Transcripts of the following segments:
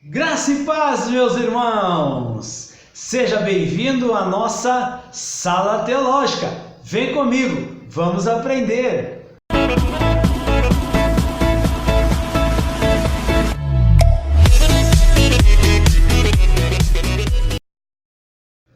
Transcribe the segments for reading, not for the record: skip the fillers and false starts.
Graça e paz, meus irmãos! Seja bem-vindo à nossa Sala Teológica. Vem comigo, vamos aprender!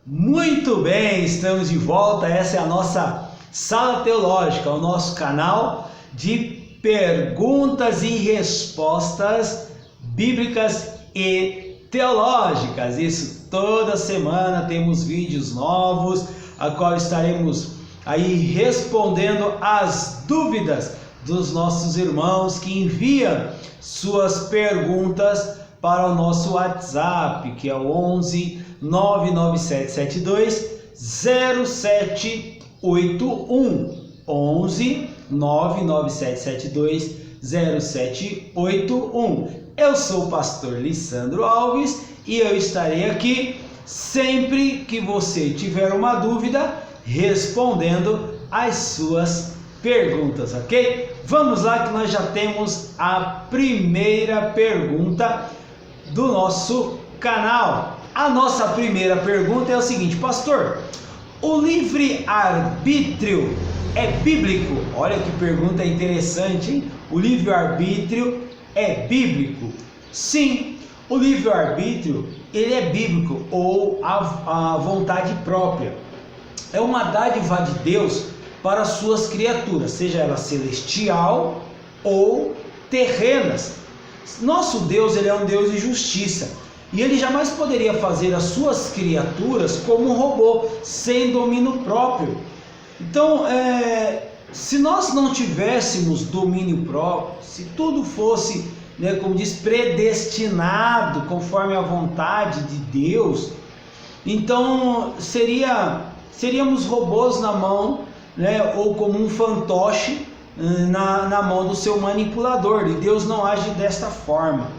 Muito bem, estamos de volta. Essa é a nossa Sala Teológica, o nosso canal de perguntas e respostas bíblicas e teológicas. Isso, toda semana temos vídeos novos, a qual estaremos aí respondendo as dúvidas dos nossos irmãos que enviam suas perguntas para o nosso WhatsApp, que é o 11 99772 0781. 11 99772 0781. Eu sou o pastor Lissandro Alves e eu estarei aqui sempre que você tiver uma dúvida respondendo as suas perguntas, ok? Vamos lá que nós já temos a primeira pergunta do nosso canal. A nossa primeira pergunta é o seguinte: pastor, o livre-arbítrio é bíblico? Olha que pergunta interessante, hein? O livre-arbítrio é bíblico? Sim, o livre-arbítrio ele é bíblico, ou a vontade própria. É uma dádiva de Deus para as suas criaturas, seja ela celestial ou terrenas. Nosso Deus, ele é um Deus de justiça, e ele jamais poderia fazer as suas criaturas como um robô, sem domínio próprio. Então, se nós não tivéssemos domínio próprio, se tudo fosse, como diz, predestinado conforme a vontade de Deus, então seríamos robôs na mão, ou como um fantoche na mão do seu manipulador. E Deus não age desta forma.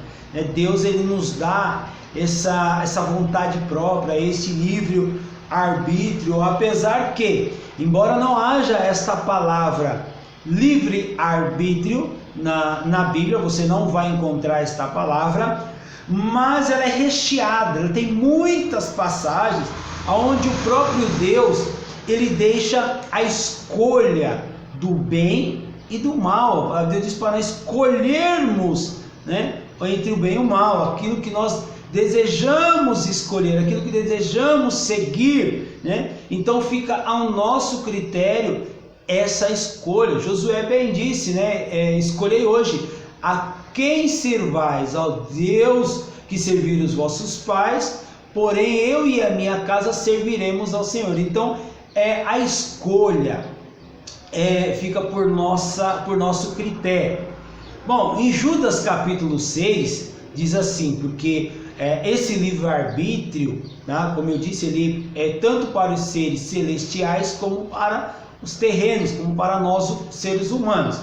Deus, ele nos dá essa vontade própria, esse livre arbítrio, apesar que, embora não haja esta palavra livre arbítrio na Bíblia, você não vai encontrar esta palavra, mas ela é recheada, ela tem muitas passagens onde o próprio Deus, ele deixa a escolha do bem e do mal. Deus diz para nós escolhermos, entre o bem e o mal, aquilo que nós desejamos escolher, aquilo que desejamos seguir, Então fica ao nosso critério essa escolha. Josué bem disse, escolhei hoje a quem servais, ao Deus que serviram os vossos pais, porém eu e a minha casa serviremos ao Senhor. Então a escolha fica por nosso critério. Bom, em Judas capítulo 6 diz assim, porque esse livre-arbítrio, como eu disse, ele é tanto para os seres celestiais como para os terrenos, como para nós, os seres humanos.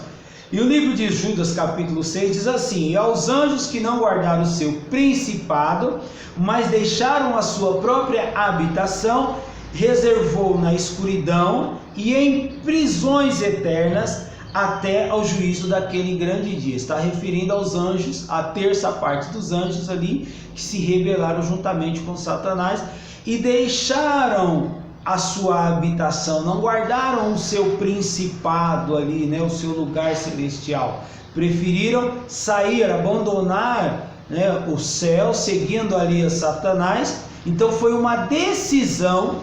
E o livro de Judas capítulo 6 diz assim: e aos anjos que não guardaram o seu principado, mas deixaram a sua própria habitação, reservou na escuridão e em prisões eternas, até ao juízo daquele grande dia. Está referindo aos anjos, a terça parte dos anjos ali, que se rebelaram juntamente com Satanás e deixaram a sua habitação, não guardaram o seu principado ali, o seu lugar celestial. Preferiram sair, abandonar o céu, seguindo ali a Satanás. Então foi uma decisão.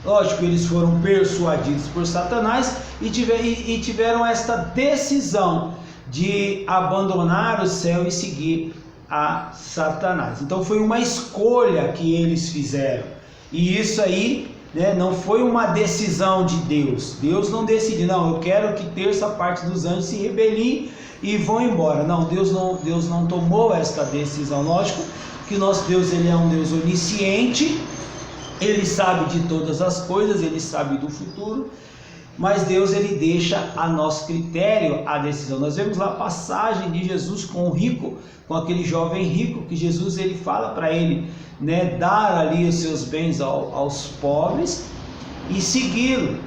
Lógico, eles foram persuadidos por Satanás e tiveram esta decisão de abandonar o céu e seguir a Satanás. Então foi uma escolha que eles fizeram. E isso aí, não foi uma decisão de Deus. Deus não decidiu, não, eu quero que terça parte dos anjos se rebeliem e vão embora. Não, Deus não tomou esta decisão. Lógico que nosso Deus, ele é um Deus onisciente. Ele sabe de todas as coisas, ele sabe do futuro, mas Deus, ele deixa a nosso critério a decisão. Nós vemos lá a passagem de Jesus com o rico, com aquele jovem rico, que Jesus, ele fala para ele, dar ali os seus bens aos pobres e segui-lo.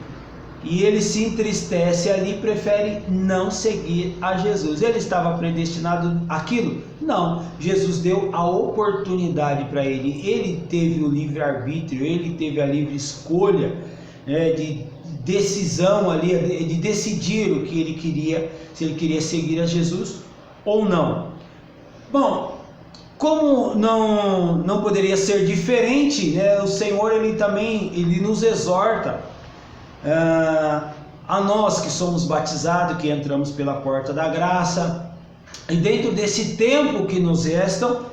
E ele se entristece ali, prefere não seguir a Jesus. Ele estava predestinado àquilo? Não, Jesus deu a oportunidade para ele. Ele teve o livre-arbítrio, ele teve a livre escolha, de decisão ali, de decidir o que ele queria, se ele queria seguir a Jesus ou não. Bom, como não poderia ser diferente, né? O Senhor ele nos exorta a nós que somos batizados, que entramos pela porta da graça, e dentro desse tempo que nos restam,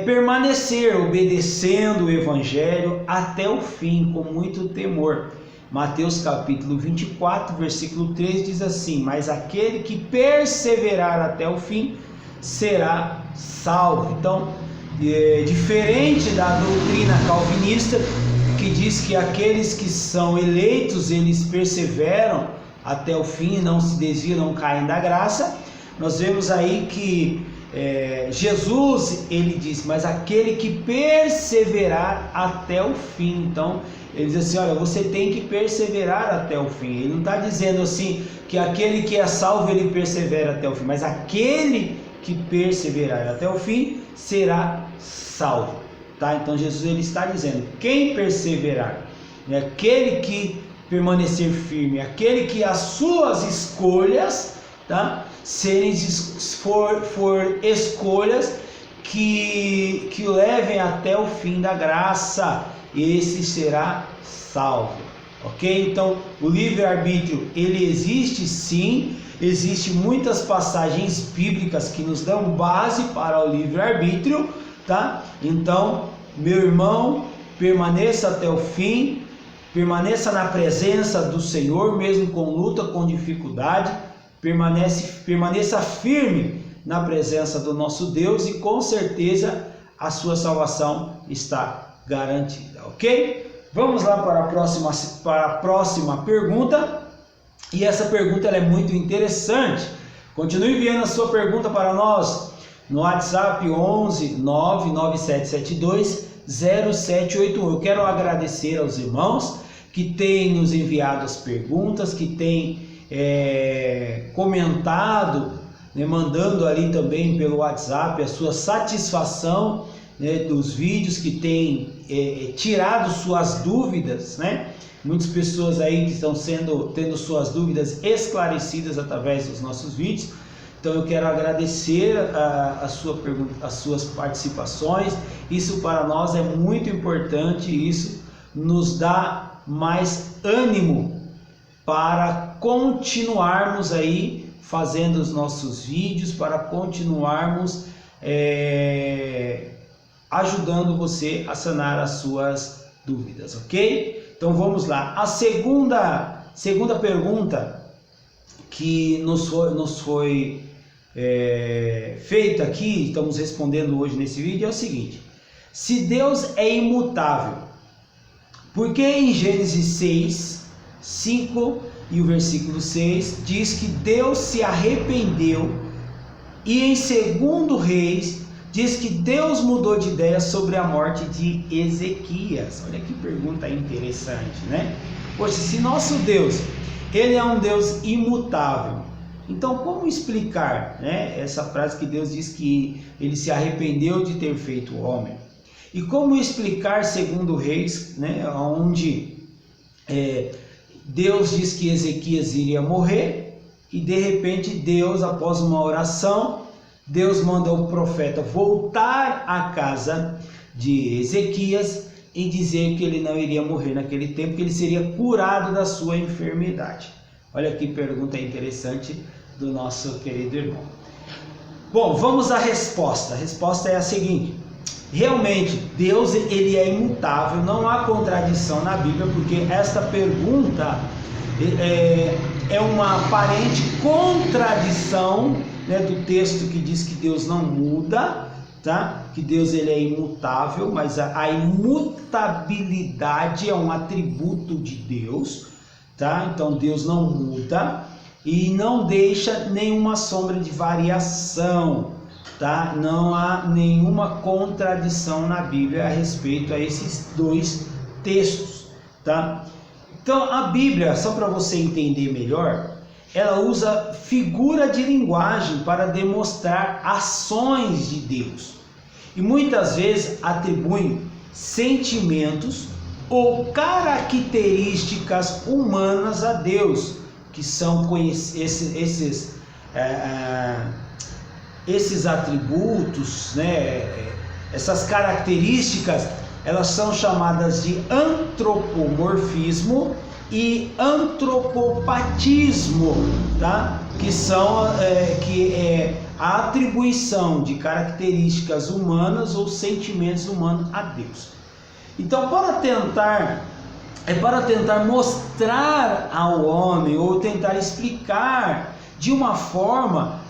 permanecer obedecendo o Evangelho até o fim, com muito temor. Mateus capítulo 24, versículo 3 diz assim: mas aquele que perseverar até o fim será salvo. Então, diferente da doutrina calvinista, que diz que aqueles que são eleitos, eles perseveram até o fim, não se desviam, não caem da graça, nós vemos aí que Jesus, ele diz, mas aquele que perseverar até o fim. Então, ele diz assim, olha, você tem que perseverar até o fim. Ele não está dizendo assim, que aquele que é salvo, ele persevera até o fim, mas aquele que perseverar até o fim, será salvo. Tá? Então, Jesus, ele está dizendo, quem perseverar, aquele que permanecer firme, aquele que as suas escolhas, tá? for escolhas que levem até o fim da graça, esse será salvo, ok? Então, o livre-arbítrio, ele existe sim, existem muitas passagens bíblicas que nos dão base para o livre-arbítrio, tá? Então, meu irmão, permaneça até o fim, permaneça na presença do Senhor, mesmo com luta, com dificuldade, permaneça firme na presença do nosso Deus e com certeza a sua salvação está garantida, ok? Vamos lá para a próxima pergunta, e essa pergunta ela é muito interessante. Continue enviando a sua pergunta para nós no WhatsApp 11 99772 0781. Eu quero agradecer aos irmãos que têm nos enviado as perguntas, que têm comentado, né, mandando ali também pelo WhatsApp a sua satisfação, né, dos vídeos, que têm tirado suas dúvidas, né? Muitas pessoas aí que estão tendo suas dúvidas esclarecidas através dos nossos vídeos. Então eu quero agradecer as suas participações. Isso para nós é muito importante, isso nos dá mais ânimo para continuarmos aí fazendo os nossos vídeos, para continuarmos ajudando você a sanar as suas dúvidas, ok? Então vamos lá. A segunda pergunta que nos foi feita aqui, estamos respondendo hoje nesse vídeo, é o seguinte: se Deus é imutável, por que em Gênesis 6, 5 e o versículo 6 diz que Deus se arrependeu, e em 2 Reis diz que Deus mudou de ideia sobre a morte de Ezequias? Olha que pergunta interessante, né? Poxa, se nosso Deus, ele é um Deus imutável, então como explicar, né, essa frase que Deus diz que ele se arrependeu de ter feito o homem? E como explicar 2 Reis, né, onde Deus diz que Ezequias iria morrer, e de repente Deus, após uma oração, Deus manda o profeta voltar à casa de Ezequias e dizer que ele não iria morrer naquele tempo, que ele seria curado da sua enfermidade. Olha que pergunta interessante do nosso querido irmão. Bom, vamos à resposta. A resposta é a seguinte: realmente Deus, ele é imutável, não há contradição na Bíblia, porque esta pergunta é uma aparente contradição, né, do texto que diz que Deus não muda, tá? Que Deus, ele é imutável, mas a imutabilidade é um atributo de Deus, tá? Então Deus não muda e não deixa nenhuma sombra de variação, tá? Não há nenhuma contradição na Bíblia a respeito a esses dois textos, tá? Então a Bíblia, só para você entender melhor, ela usa figura de linguagem para demonstrar ações de Deus. E muitas vezes atribuem sentimentos ou características humanas a Deus, que são esses atributos, né? Essas características, elas são chamadas de antropomorfismo e antropopatismo, tá? Que é a atribuição de características humanas ou sentimentos humanos a Deus. Então, para tentar mostrar ao homem, ou tentar explicar de uma forma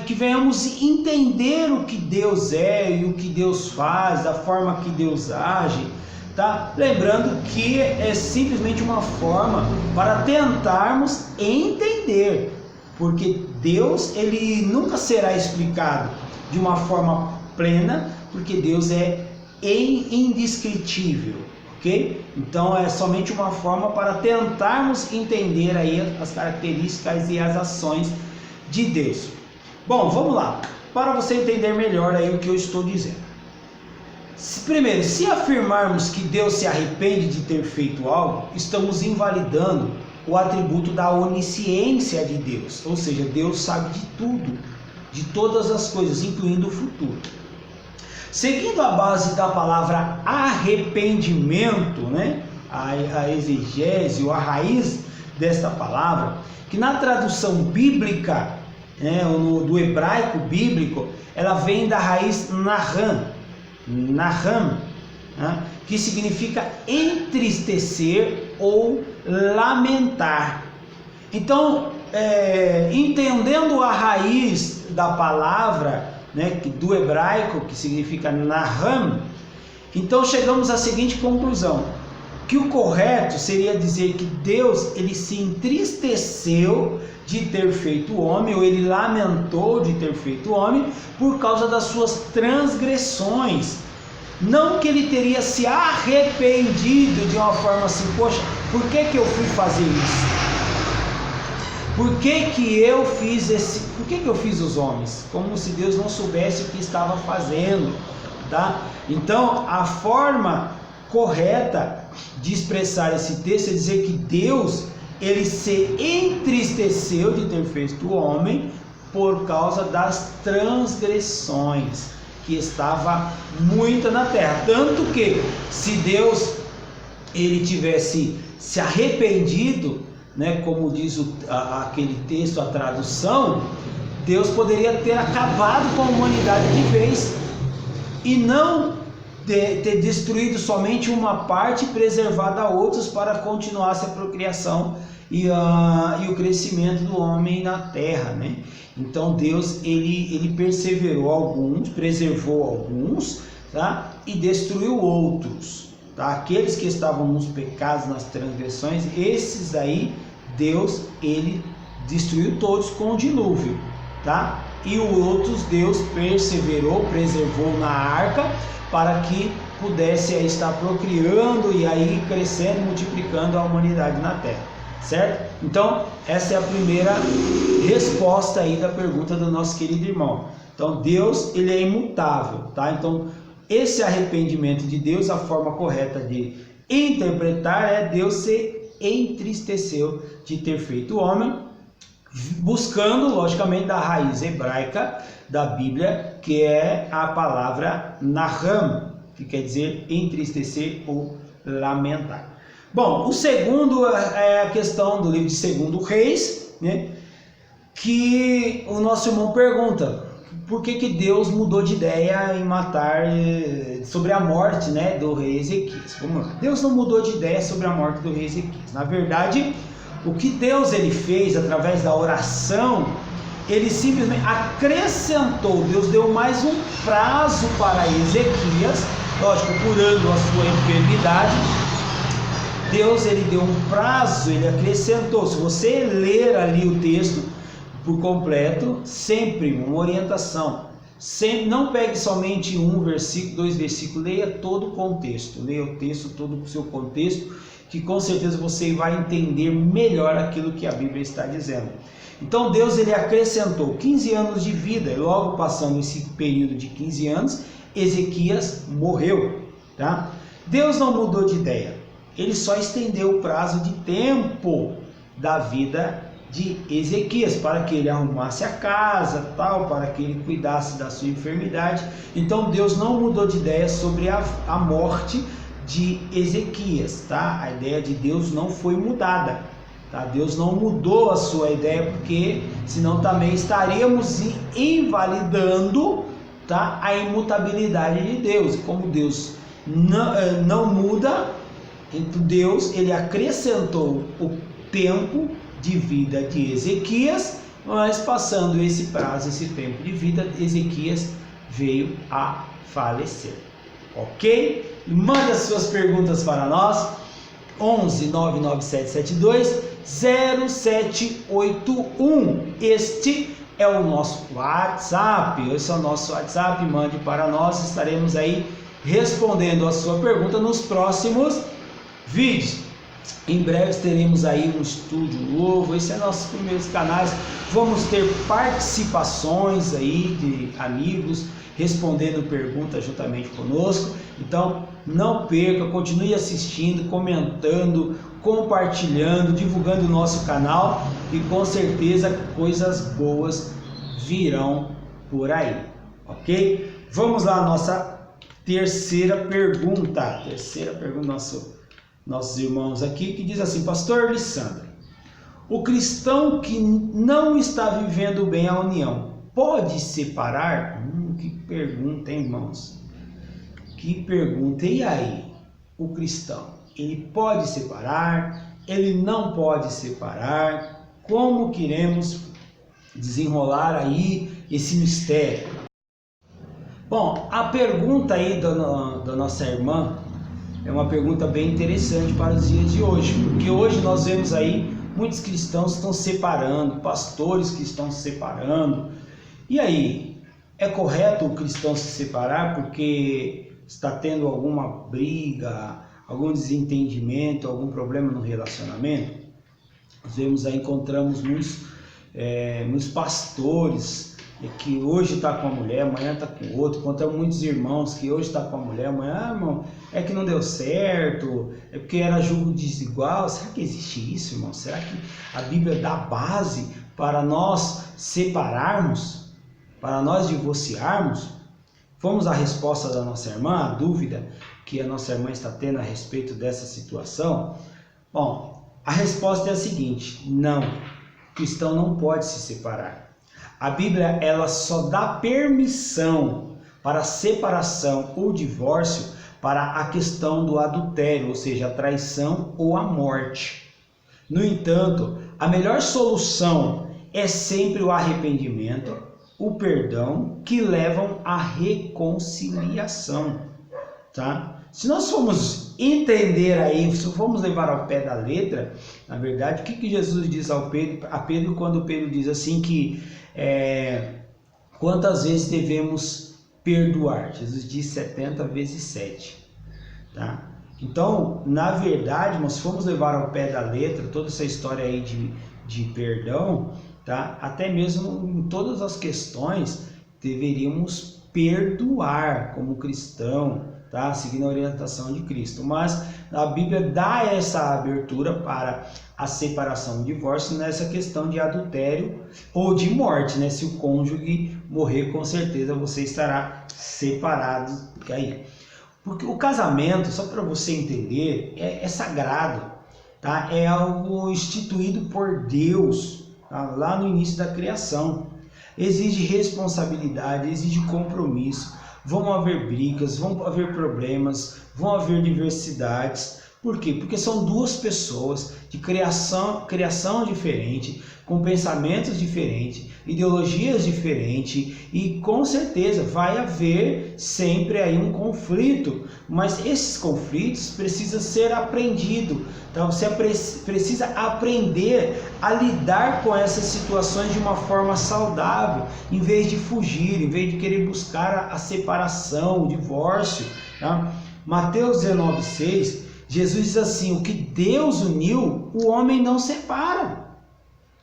que venhamos entender o que Deus é e o que Deus faz, da forma que Deus age, tá? Lembrando que é simplesmente uma forma para tentarmos entender, porque Deus, ele nunca será explicado de uma forma plena, porque Deus é indescritível, ok? Então é somente uma forma para tentarmos entender aí as características e as ações de Deus. Bom, vamos lá, para você entender melhor aí o que eu estou dizendo. Primeiro, se afirmarmos que Deus se arrepende de ter feito algo, estamos invalidando o atributo da onisciência de Deus, ou seja, Deus sabe de tudo, de todas as coisas, incluindo o futuro. Seguindo a base da palavra arrependimento, né? A exegese, ou a raiz desta palavra, que na tradução bíblica, né, do hebraico bíblico, ela vem da raiz naham, né, que significa entristecer ou lamentar. Então, entendendo a raiz da palavra, né, do hebraico, que significa naham, então chegamos à seguinte conclusão: que o correto seria dizer que Deus, ele se entristeceu de ter feito o homem, ou ele lamentou de ter feito o homem por causa das suas transgressões. Não que ele teria se arrependido de uma forma assim, poxa, por que eu fui fazer isso? Por que eu fiz os homens? Como se Deus não soubesse o que estava fazendo, tá? Então, a forma correta de expressar esse texto é dizer que Deus, ele se entristeceu de ter feito o homem por causa das transgressões que estava muita na terra. Tanto que se Deus, ele tivesse se arrependido, né, como diz aquele texto, a tradução, Deus poderia ter acabado com a humanidade de vez e não ter destruído somente uma parte e preservado a outras para continuar a procriação e o crescimento do homem na terra, né? Então Deus, ele perseverou alguns, preservou alguns, tá? E destruiu outros, tá? Aqueles que estavam nos pecados, nas transgressões, esses aí Deus, ele destruiu todos com o dilúvio, tá? E os outros Deus perseverou, preservou na arca, para que pudesse aí estar procriando e aí crescendo, multiplicando a humanidade na terra, certo? Então, essa é a primeira resposta aí da pergunta do nosso querido irmão. Então, Deus, ele é imutável, tá? Então, esse arrependimento de Deus, a forma correta de interpretar é Deus se entristeceu de ter feito o homem, buscando, logicamente, da raiz hebraica da Bíblia, que é a palavra naham, que quer dizer entristecer ou lamentar. Bom, o segundo é a questão do livro de 2 Reis, né? Que o nosso irmão pergunta: por que Deus mudou de ideia em matar, sobre a morte, né, do rei Ezequias? Vamos lá. Deus não mudou de ideia sobre a morte do rei Ezequias. Na verdade, o que Deus, ele fez através da oração, ele simplesmente acrescentou. Deus deu mais um prazo para Ezequias, lógico, curando a sua enfermidade. Deus, ele deu um prazo, ele acrescentou. Se você ler ali o texto por completo, sempre uma orientação, sempre, não pegue somente um versículo, 2 versículos, leia todo o contexto, leia o texto todo o seu contexto, que com certeza você vai entender melhor aquilo que a Bíblia está dizendo. Então Deus ele acrescentou 15 anos de vida, e logo passando esse período de 15 anos, Ezequias morreu. Tá? Deus não mudou de ideia, ele só estendeu o prazo de tempo da vida de Ezequias, para que ele arrumasse a casa, tal, para que ele cuidasse da sua enfermidade. Então Deus não mudou de ideia sobre a morte de Ezequias, tá? A ideia de Deus não foi mudada, tá? Deus não mudou a sua ideia, porque senão também estaríamos invalidando, tá, a imutabilidade de Deus. Como Deus não muda, então Deus ele acrescentou o tempo de vida de Ezequias, mas passando esse prazo, esse tempo de vida, Ezequias veio a falecer. Ok? Mande as suas perguntas para nós, 11 99772 0781. Este é o nosso WhatsApp. Esse é o nosso WhatsApp. Mande para nós, estaremos aí respondendo a sua pergunta nos próximos vídeos. Em breve teremos aí um estúdio novo. Esse é nossos primeiros canais. Vamos ter participações aí de amigos respondendo perguntas juntamente conosco. Então não perca, continue assistindo, comentando, compartilhando, divulgando o nosso canal, e com certeza coisas boas virão por aí, ok? Vamos lá, nossa terceira pergunta nossos irmãos aqui, que diz assim: Pastor Lissandro, o cristão que não está vivendo bem a união pode separar? Que pergunta, hein, irmãos? Que pergunta. E aí, o cristão, ele pode separar? Ele não pode separar? Como queremos desenrolar aí esse mistério? Bom, a pergunta aí da nossa irmã é uma pergunta bem interessante para os dias de hoje, porque hoje nós vemos aí muitos cristãos que estão separando, pastores que estão se separando. E aí, é correto o cristão se separar porque está tendo alguma briga, algum desentendimento, algum problema no relacionamento? Nós vemos aí, encontramos muitos pastores que hoje está com a mulher, amanhã está com o outro. Encontramos muitos irmãos que hoje está com a mulher, amanhã, irmão, é que não deu certo, é porque era julgo desigual. Será que existe isso, irmão? Será que a Bíblia dá base para nós separarmos, para nós divorciarmos? Vamos à resposta da nossa irmã, a dúvida que a nossa irmã está tendo a respeito dessa situação. Bom, a resposta é a seguinte: não, o cristão não pode se separar. A Bíblia ela só dá permissão para separação ou divórcio para a questão do adultério, ou seja, a traição ou a morte. No entanto, a melhor solução é sempre o arrependimento, o perdão, que levam à reconciliação, tá? Se nós formos entender aí, se formos levar ao pé da letra, na verdade, o que Jesus diz a Pedro quando Pedro diz assim que quantas vezes devemos perdoar? Jesus diz 70 vezes 7, tá? Então, na verdade, nós formos levar ao pé da letra toda essa história aí de perdão, tá? Até mesmo em todas as questões deveríamos perdoar como cristão, tá? Seguindo a orientação de Cristo. Mas a Bíblia dá essa abertura para a separação, o divórcio, nessa questão de adultério ou de morte, né? Se o cônjuge morrer, com certeza você estará separado aí. Porque o casamento, só para você entender, é sagrado, tá? É algo instituído por Deus, tá? Lá no início da criação. Exige responsabilidade, exige compromisso. Vão haver brigas, vão haver problemas, vão haver diversidades. Por quê? Porque são duas pessoas de criação diferente, com pensamentos diferentes, ideologias diferentes, e com certeza vai haver sempre aí um conflito, mas esses conflitos precisam ser aprendidos. Então você precisa aprender a lidar com essas situações de uma forma saudável, em vez de fugir, em vez de querer buscar a separação, o divórcio, tá? Mateus 19,6 Jesus diz assim: o que Deus uniu, o homem não separa.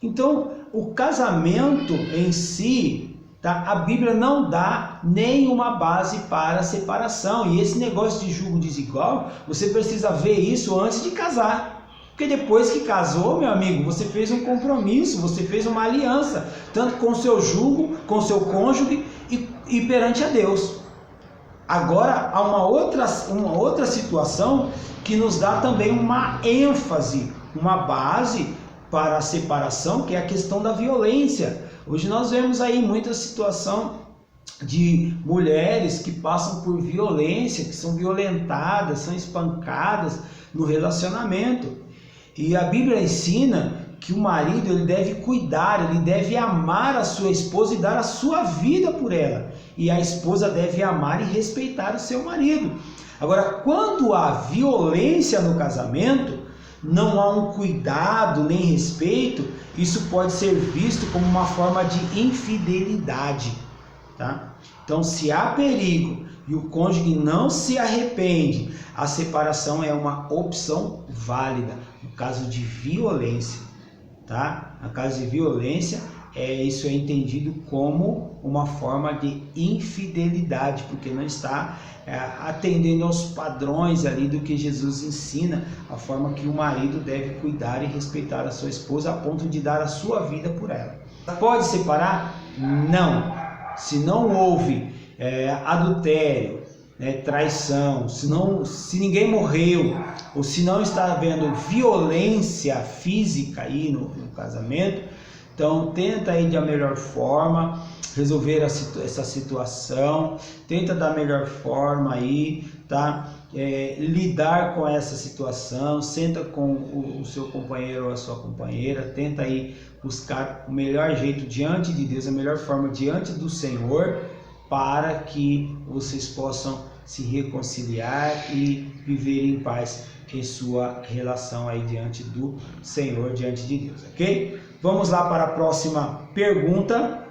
Então, o casamento em si, tá? A Bíblia não dá nenhuma base para a separação. E esse negócio de julgo desigual, você precisa ver isso antes de casar. Porque depois que casou, meu amigo, você fez um compromisso, você fez uma aliança, tanto com o seu julgo, com o seu cônjuge e perante a Deus. Agora, há uma outra situação que nos dá também uma ênfase, uma base para a separação, que é a questão da violência. Hoje nós vemos aí muita situação de mulheres que passam por violência, que são violentadas, são espancadas no relacionamento. E a Bíblia ensina que o marido ele deve cuidar, ele deve amar a sua esposa e dar a sua vida por ela. E a esposa deve amar e respeitar o seu marido. Agora, quando há violência no casamento, não há um cuidado nem respeito, isso pode ser visto como uma forma de infidelidade, tá? Então, se há perigo e o cônjuge não se arrepende, a separação é uma opção válida. No caso de violência, tá? No caso de violência, isso é entendido como uma forma de infidelidade, porque não está atendendo aos padrões ali do que Jesus ensina, a forma que o marido deve cuidar e respeitar a sua esposa a ponto de dar a sua vida por ela. Pode separar? Não. Se não houve adultério, traição, se ninguém morreu, ou se não está havendo violência física aí no casamento, então tenta aí de a melhor forma resolver essa situação, tenta da melhor forma aí, tá? Lidar com essa situação, senta com o seu companheiro ou a sua companheira, tenta aí buscar o melhor jeito diante de Deus, a melhor forma diante do Senhor, para que vocês possam se reconciliar e viver em paz em sua relação aí diante do Senhor, diante de Deus, ok? Vamos lá para a próxima pergunta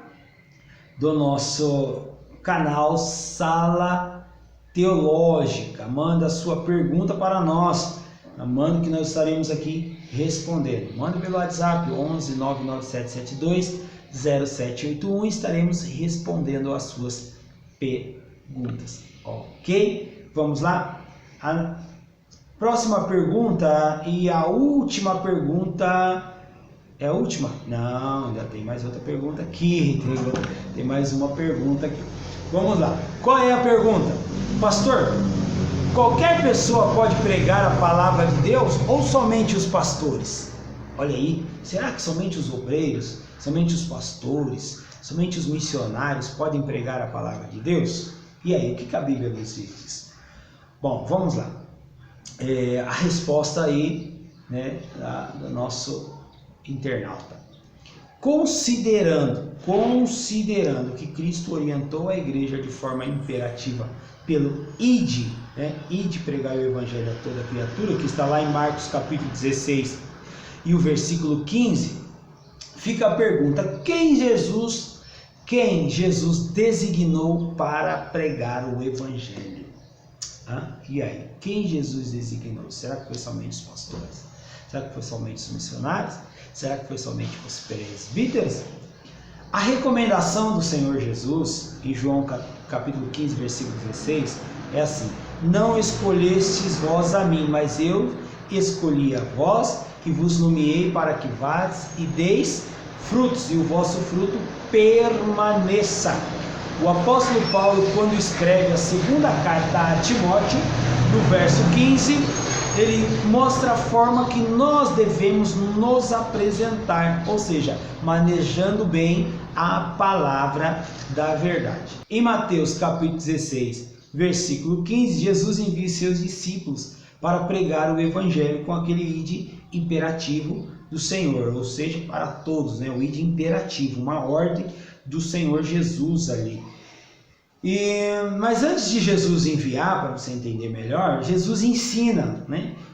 do nosso canal Sala Teológica. Manda a sua pergunta para nós, manda que nós estaremos aqui respondendo. Manda pelo WhatsApp 11 99772 0781, estaremos respondendo as suas perguntas, ok? Vamos lá? A próxima pergunta e a última pergunta. É a última? Não, ainda tem mais outra pergunta aqui. Tem mais uma pergunta aqui. Vamos lá. Qual é a pergunta? Pastor, qualquer pessoa pode pregar a palavra de Deus ou somente os pastores? Olha aí, será que somente os obreiros, somente os pastores, somente os missionários podem pregar a palavra de Deus? E aí, o que a Bíblia nos diz? Bom, vamos lá. A resposta aí, do nosso internauta. Considerando que Cristo orientou a igreja de forma imperativa pelo ide, ide pregar o evangelho a toda criatura, que está lá em Marcos capítulo 16 e o versículo 15, fica a pergunta: quem Jesus designou para pregar o evangelho? E aí, quem Jesus designou? Será que foi somente os pastores? Será que foi somente os missionários? Será que foi somente os presbíteros? A recomendação do Senhor Jesus, em João capítulo 15, versículo 16, é assim: não escolhestes vós a mim, mas eu escolhi a vós, que vos nomeei para que vades e deis frutos, e o vosso fruto permaneça. O apóstolo Paulo, quando escreve a segunda carta a Timóteo, no verso 15, ele mostra a forma que nós devemos nos apresentar, ou seja, manejando bem a palavra da verdade. Em Mateus capítulo 16, versículo 15, Jesus envia seus discípulos para pregar o evangelho com aquele ide imperativo do Senhor, ou seja, para todos, o ide imperativo, uma ordem do Senhor Jesus ali. Mas antes de Jesus enviar, para você entender melhor, Jesus ensina,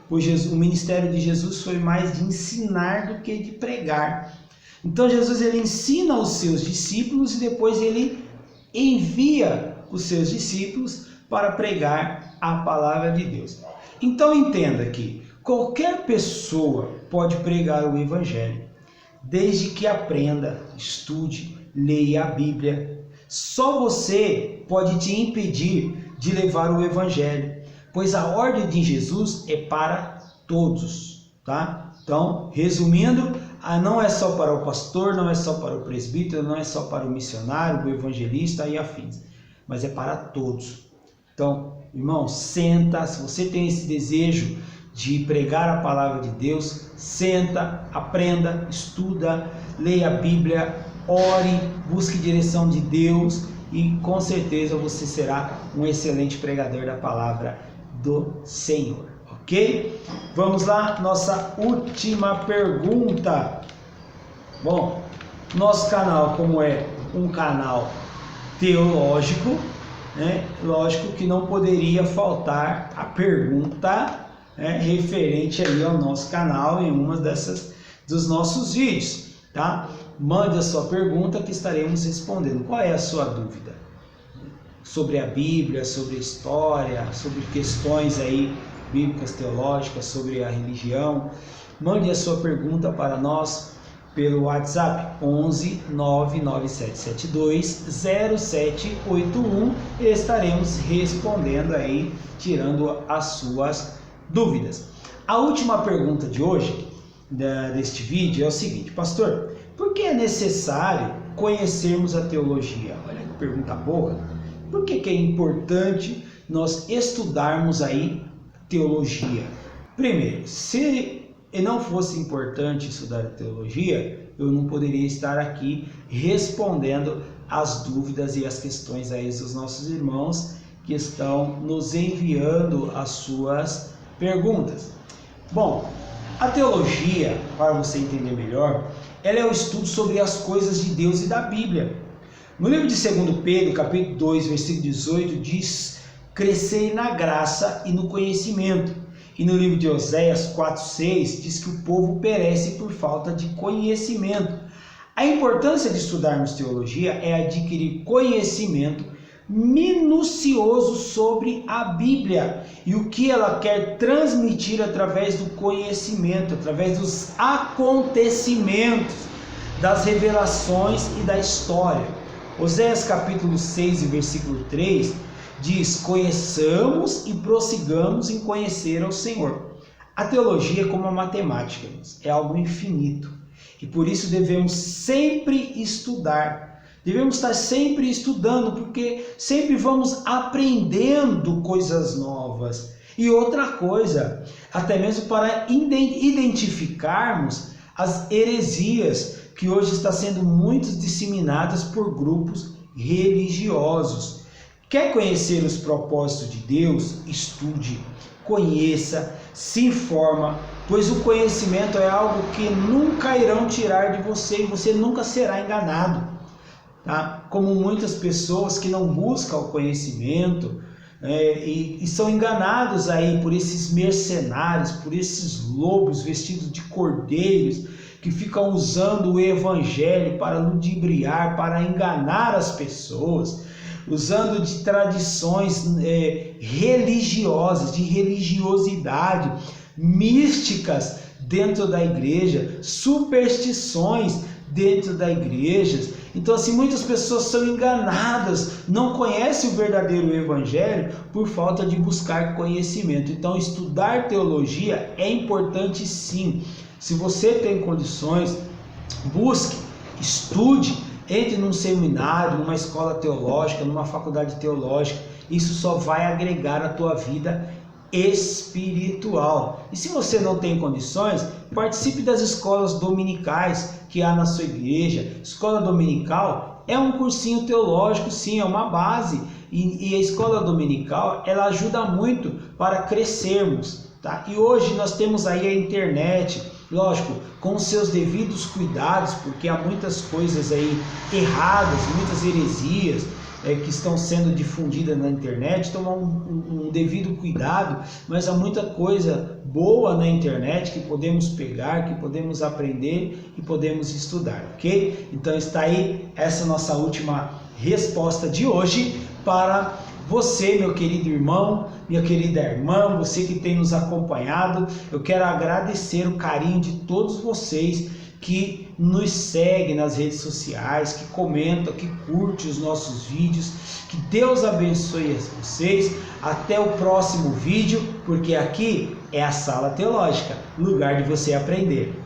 Pois o ministério de Jesus foi mais de ensinar do que de pregar. Então Jesus ele ensina os seus discípulos e depois ele envia os seus discípulos para pregar a palavra de Deus. Então entenda que qualquer pessoa pode pregar o Evangelho, desde que aprenda, estude, leia a Bíblia. Só você pode te impedir de levar o Evangelho, pois a ordem de Jesus é para todos, tá? Então, resumindo, não é só para o pastor, não é só para o presbítero, não é só para o missionário, o evangelista e afins, mas é para todos. Então, irmão, senta, se você tem esse desejo de pregar a palavra de Deus, senta, aprenda, estuda, leia a Bíblia, ore, busque direção de Deus e com certeza você será um excelente pregador da palavra do Senhor, ok? Vamos lá, nossa última pergunta. Bom, nosso canal, como é um canal teológico, né? Lógico que não poderia faltar a pergunta, né, referente aí ao nosso canal em uma dos nossos vídeos, tá? Mande a sua pergunta que estaremos respondendo. Qual é a sua dúvida? Sobre a Bíblia, sobre a história, sobre questões aí bíblicas, teológicas, sobre a religião. Mande a sua pergunta para nós pelo WhatsApp 11 99772 0781 e estaremos respondendo aí, tirando as suas dúvidas. A última pergunta de hoje, deste vídeo, é o seguinte: pastor, por que é necessário conhecermos a teologia? Olha que pergunta boa. Por que é importante nós estudarmos aí teologia? Primeiro, se não fosse importante estudar a teologia, eu não poderia estar aqui respondendo as dúvidas e as questões aí dos nossos irmãos que estão nos enviando as suas perguntas. Bom, a teologia, para você entender melhor, ela é o estudo sobre as coisas de Deus e da Bíblia. No livro de 2 Pedro, capítulo 2, versículo 18, diz: crescei na graça e no conhecimento. E no livro de Oséias 4,6 diz que o povo perece por falta de conhecimento. A importância de estudarmos teologia é adquirir conhecimento minucioso sobre a Bíblia e o que ela quer transmitir através do conhecimento, através dos acontecimentos, das revelações e da história. Oséias capítulo 6 e versículo 3 diz: conheçamos e prossigamos em conhecer ao Senhor. A teologia é como a matemática, é algo infinito e por isso devemos sempre estudar. Devemos estar sempre estudando, porque sempre vamos aprendendo coisas novas. E outra coisa, até mesmo para identificarmos as heresias que hoje estão sendo muito disseminadas por grupos religiosos. Quer conhecer os propósitos de Deus? Estude, conheça, se informa, pois o conhecimento é algo que nunca irão tirar de você e você nunca será enganado. Tá? Como muitas pessoas que não buscam o conhecimento e são enganados aí por esses mercenários, por esses lobos vestidos de cordeiros que ficam usando o evangelho para ludibriar, para enganar as pessoas, usando de tradições religiosas, de religiosidade, místicas dentro da igreja, superstições dentro da igreja. Então, assim, muitas pessoas são enganadas, não conhecem o verdadeiro evangelho por falta de buscar conhecimento. Então, estudar teologia é importante sim. Se você tem condições, busque, estude, entre num seminário, numa escola teológica, numa faculdade teológica. Isso só vai agregar a tua vida espiritual. E se você não tem condições, participe das escolas dominicais que há na sua igreja. Escola dominical é um cursinho teológico, sim, é uma base. E a escola dominical, ela ajuda muito para crescermos, tá? E hoje nós temos aí a internet, lógico, com os seus devidos cuidados, porque há muitas coisas aí erradas, muitas heresias que estão sendo difundidas na internet. Tomar um devido cuidado, mas há muita coisa boa na internet que podemos pegar, que podemos aprender e podemos estudar, ok? Então está aí essa nossa última resposta de hoje para Você, meu querido irmão, minha querida irmã, você que tem nos acompanhado, eu quero agradecer o carinho de todos vocês que nos seguem nas redes sociais, que comentam, que curtem os nossos vídeos. Que Deus abençoe vocês. Até o próximo vídeo, porque aqui é a Sala Teológica, lugar de você aprender.